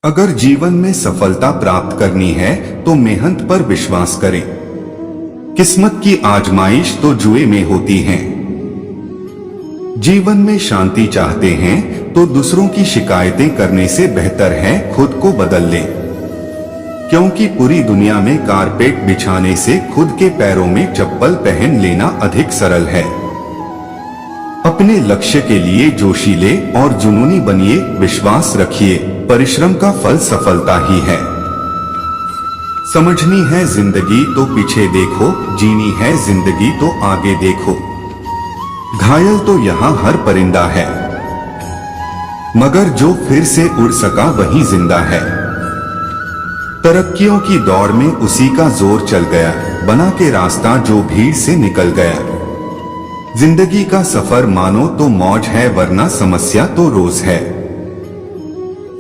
अगर जीवन में सफलता प्राप्त करनी है तो मेहनत पर विश्वास करें। किस्मत की आजमाइश तो जुए में होती है। जीवन में शांति चाहते हैं तो दूसरों की शिकायतें करने से बेहतर है खुद को बदल लें, क्योंकि पूरी दुनिया में कारपेट बिछाने से खुद के पैरों में चप्पल पहन लेना अधिक सरल है। अपने लक्ष्य के लिए जोशीले और जुनूनी बनिए, विश्वास रखिए, परिश्रम का फल सफलता ही है। समझनी है जिंदगी तो पीछे देखो, जीनी है जिंदगी तो आगे देखो। घायल तो यहाँ हर परिंदा है, मगर जो फिर से उड़ सका वही जिंदा है। तरक्कियों की दौड़ में उसी का जोर चल गया, बना के रास्ता जो भीड़ से निकल गया। जिंदगी का सफर मानो तो मौज है, वरना समस्या तो रोज है।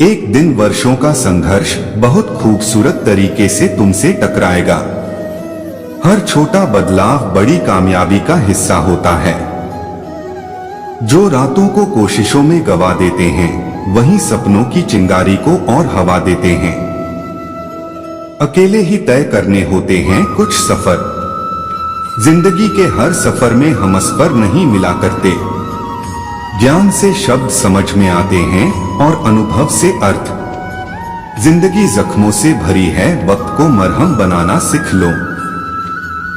एक दिन वर्षों का संघर्ष बहुत खूबसूरत तरीके से तुमसे टकराएगा। हर छोटा बदलाव बड़ी कामयाबी का हिस्सा होता है। जो रातों को कोशिशों में गवा देते हैं, वही सपनों की चिंगारी को और हवा देते हैं। अकेले ही तय करने होते हैं कुछ सफर। जिंदगी के हर सफर में हमसफर नहीं मिला करते। ज्ञान से शब्द समझ में आते हैं और अनुभव से अर्थ। जिंदगी जख्मों से भरी है, वक्त को मरहम बनाना सीख लो।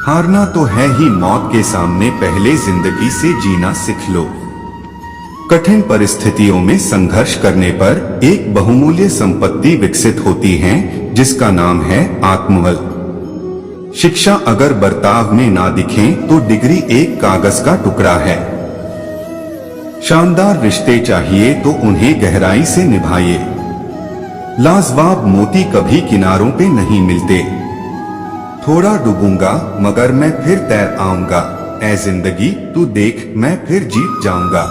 हारना तो है ही मौत के सामने, पहले जिंदगी से जीना सीख लो। कठिन परिस्थितियों में संघर्ष करने पर एक बहुमूल्य संपत्ति विकसित होती है, जिसका नाम है आत्मबल। शिक्षा अगर बर्ताव में ना दिखे तो डिग्री एक कागज का टुकड़ा है। शानदार रिश्ते चाहिए तो उन्हें गहराई से निभाइए। लाजवाब मोती कभी किनारों पे नहीं मिलते। थोड़ा डूबूंगा मगर मैं फिर तैर आऊंगा, ऐ जिंदगी तू देख मैं फिर जीत जाऊंगा।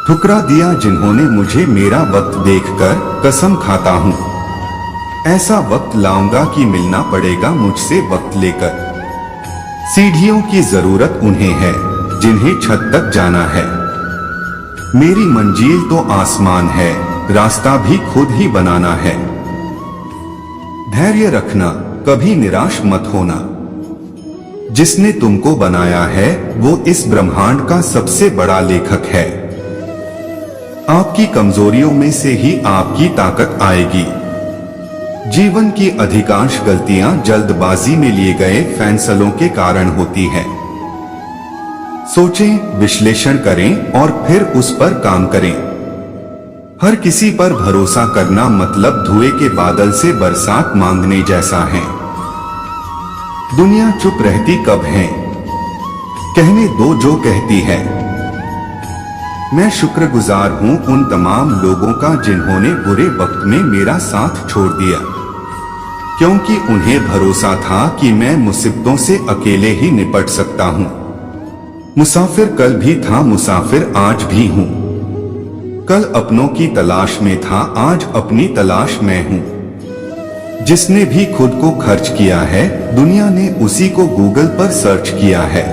ठुकरा दिया जिन्होंने मुझे, मेरा वक्त देखकर कसम खाता हूँ। ऐसा वक्त लाऊंगा कि मिलना पड़ेगा मुझसे वक्त लेकर। सीढ़ियों की जरूरत उन्हें है जिन्हें छत तक जाना है। मेरी मंजिल तो आसमान है, रास्ता भी खुद ही बनाना है। धैर्य रखना, कभी निराश मत होना। जिसने तुमको बनाया है वो इस ब्रह्मांड का सबसे बड़ा लेखक है। आपकी कमजोरियों में से ही आपकी ताकत आएगी। जीवन की अधिकांश गलतियां जल्दबाजी में लिए गए फैसलों के कारण होती है। सोचें, विश्लेषण करें और फिर उस पर काम करें। हर किसी पर भरोसा करना मतलब धुएं के बादल से बरसात मांगने जैसा है। दुनिया चुप रहती कब है, कहने दो जो कहती है। मैं शुक्रगुजार हूं उन तमाम लोगों का जिन्होंने बुरे वक्त में मेरा साथ छोड़ दिया, क्योंकि उन्हें भरोसा था कि मैं मुसीबतों से अकेले ही निपट सकता हूं। मुसाफिर कल भी था, मुसाफिर आज भी हूं। कल अपनों की तलाश में था, आज अपनी तलाश में हूं। जिसने भी खुद को खर्च किया है, दुनिया ने उसी को गूगल पर सर्च किया है।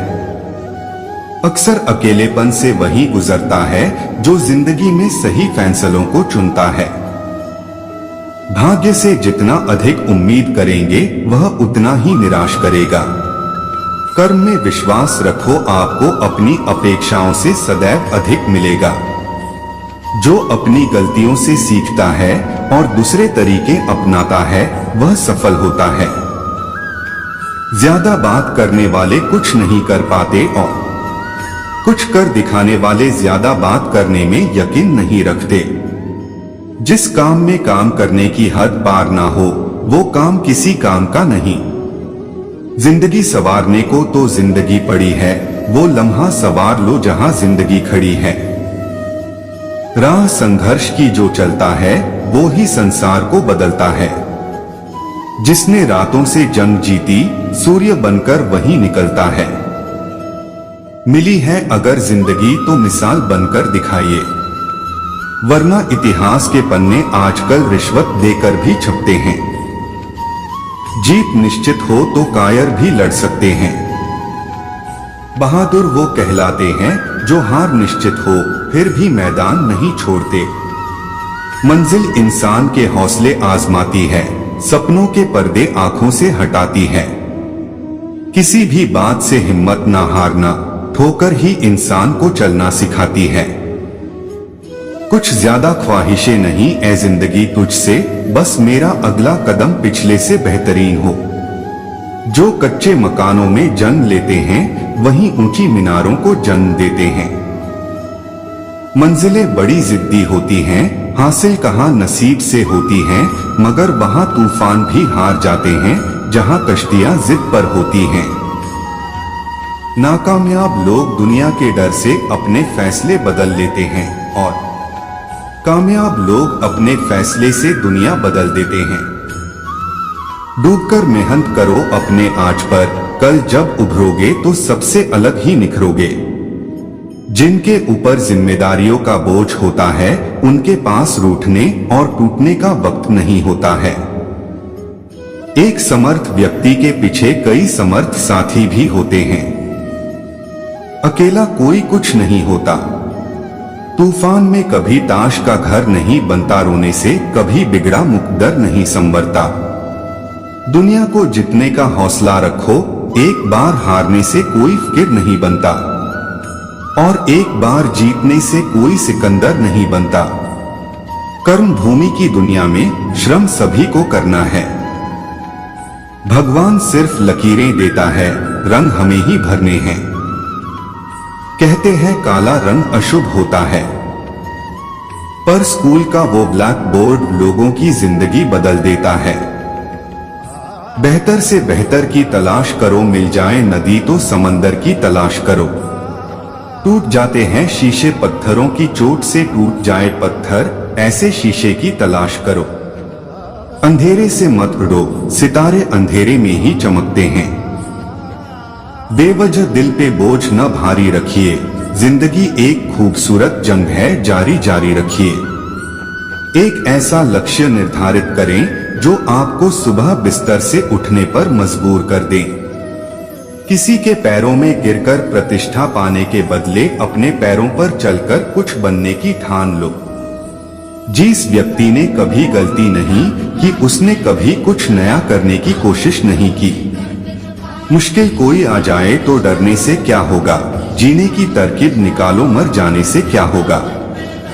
अक्सर अकेलेपन से वही गुजरता है जो जिंदगी में सही फैसलों को चुनता है। भाग्य से जितना अधिक उम्मीद करेंगे वह उतना ही निराश करेगा। कर्म में विश्वास रखो, आपको अपनी अपेक्षाओं से सदैव अधिक मिलेगा। जो अपनी गलतियों से सीखता है और दूसरे तरीके अपनाता है वह सफल होता है। ज्यादा बात करने वाले कुछ नहीं कर पाते और कुछ कर दिखाने वाले ज्यादा बात करने में यकीन नहीं रखते। जिस काम में काम करने की हद पार ना हो वो काम किसी काम का नहीं। जिंदगी संवारने को तो जिंदगी पड़ी है, वो लम्हा संवार लो जहां जिंदगी खड़ी है। राह संघर्ष की जो चलता है वो ही संसार को बदलता है। जिसने रातों से जंग जीती सूर्य बनकर वही निकलता है। मिली है अगर जिंदगी तो मिसाल बनकर दिखाइए, वरना इतिहास के पन्ने आजकल रिश्वत देकर भी छपते हैं। जीत निश्चित हो तो कायर भी लड़ सकते हैं। बहादुर वो कहलाते हैं जो हार निश्चित हो फिर भी मैदान नहीं छोड़ते। मंजिल इंसान के हौसले आजमाती है, सपनों के पर्दे आंखों से हटाती है। किसी भी बात से हिम्मत ना हारना, ठोकर ही इंसान को चलना सिखाती है। कुछ ज्यादा ख्वाहिशें नहीं ए जिंदगी तुझसे, बस मेरा अगला कदम पिछले से बेहतरीन हो। जो कच्चे मकानों में जन्म लेते हैं, वहीं ऊंची मीनारों को जन्म देते हैं। मंजिलें बड़ी जिद्दी होती हैं, हासिल कहां नसीब से होती हैं, मगर वहां तूफान भी हार जाते हैं जहां कश्तियां जिद पर होती हैं। नाकामयाब लोग दुनिया के डर से अपने फैसले बदल लेते हैं और कामयाब लोग अपने फैसले से दुनिया बदल देते हैं। डूबकर मेहनत करो अपने आँच पर, कल जब उभरोगे तो सबसे अलग ही निखरोगे। जिनके ऊपर जिम्मेदारियों का बोझ होता है, उनके पास रूठने और टूटने का वक्त नहीं होता है। एक समर्थ व्यक्ति के पीछे कई समर्थ साथी भी होते हैं। अकेला कोई कुछ नहीं होता। तूफान में कभी ताश का घर नहीं बनता, रोने से कभी बिगड़ा मुकद्दर नहीं संवरता। दुनिया को जीतने का हौसला रखो, एक बार हारने से कोई फिक्र नहीं बनता और एक बार जीतने से कोई सिकंदर नहीं बनता। कर्म भूमि की दुनिया में श्रम सभी को करना है। भगवान सिर्फ लकीरें देता है, रंग हमें ही भरने हैं। कहते हैं काला रंग अशुभ होता है, पर स्कूल का वो ब्लैक बोर्ड लोगों की जिंदगी बदल देता है। बेहतर से बेहतर की तलाश करो, मिल जाए नदी तो समंदर की तलाश करो। टूट जाते हैं शीशे पत्थरों की चोट से, टूट जाए पत्थर ऐसे शीशे की तलाश करो। अंधेरे से मत उड़ो, सितारे अंधेरे में ही चमकते हैं। बेवजह दिल पे बोझ न भारी रखिए, जिंदगी एक खूबसूरत जंग है, जारी जारी रखिए। एक ऐसा लक्ष्य निर्धारित करें जो आपको सुबह बिस्तर से उठने पर मजबूर कर दे। किसी के पैरों में गिरकर प्रतिष्ठा पाने के बदले अपने पैरों पर चलकर कुछ बनने की ठान लो। जिस व्यक्ति ने कभी गलती नहीं की, उसने कभी कुछ नया करने की कोशिश नहीं की। मुश्किल कोई आ जाए तो डरने से क्या होगा, जीने की तरकीब निकालो, मर जाने से क्या होगा।